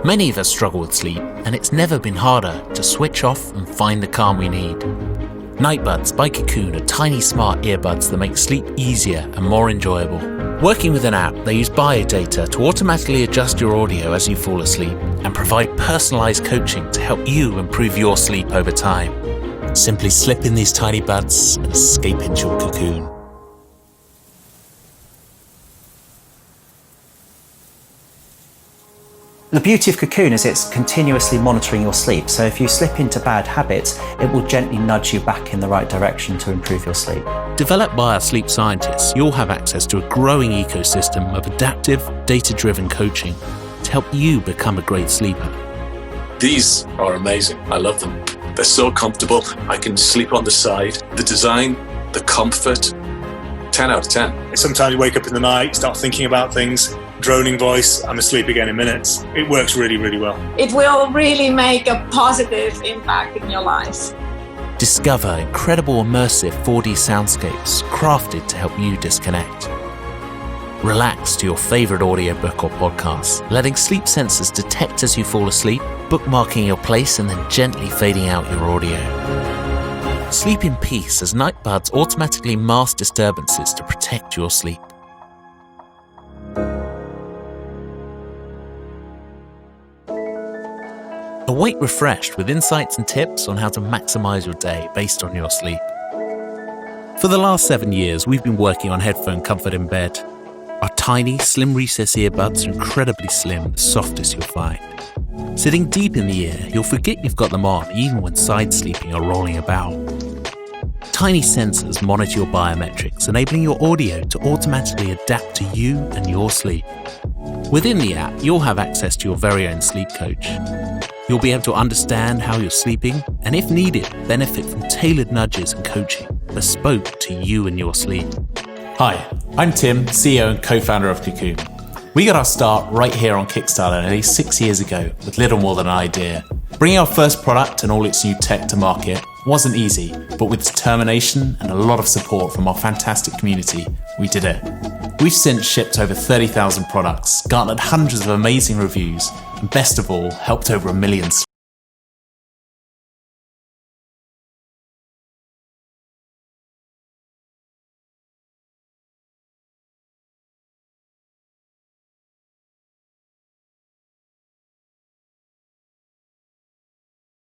Many of us struggle with sleep, and it's never been harder to switch off and find the calm we need. NightBuds by Cocoon are tiny smart earbuds that make sleep easier and more enjoyable. Working with an app, they use biodata to automatically adjust your audio as you fall asleep and provide personalized coaching to help you improve your sleep over time. Simply slip in these tiny buds and escape into your cocoon. The beauty of Cocoon is it's continuously monitoring your sleep. So if you slip into bad habits, it will gently nudge you back in the right direction to improve your sleep. Developed by our sleep scientists, you'll have access to a growing ecosystem of adaptive, data-driven coaching to help you become a great sleeper. These are amazing. I love them. They're so comfortable. I can sleep on the side. The design, the comfort, 10 out of 10. Sometimes you wake up in the night, start thinking about things, droning voice, I'm asleep again in minutes. It works really, really well. It will really make a positive impact in your life. Discover incredible immersive 4D soundscapes crafted to help you disconnect. Relax to your favorite audiobook or podcast, letting sleep sensors detect as you fall asleep, bookmarking your place and then gently fading out your audio. Sleep in peace as NightBuds automatically mask disturbances to protect your sleep. Awake refreshed with insights and tips on how to maximize your day based on your sleep. For the last 7 years, we've been working on headphone comfort in bed. Our tiny, slim recess earbuds are incredibly slim, the softest you'll find. Sitting deep in the ear, you'll forget you've got them on even when side sleeping or rolling about. Tiny sensors monitor your biometrics, enabling your audio to automatically adapt to you and your sleep. Within the app, you'll have access to your very own sleep coach. You'll be able to understand how you're sleeping and, if needed, benefit from tailored nudges and coaching bespoke to you and your sleep. Hi, I'm Tim, CEO and co-founder of Cocoon. We got our start right here on Kickstarter nearly 6 years ago with little more than an idea. Bringing our first product and all its new tech to market wasn't easy, but with determination and a lot of support from our fantastic community, we did it. We've since shipped over 30,000 products, garnered hundreds of amazing reviews, and best of all, helped over 1 million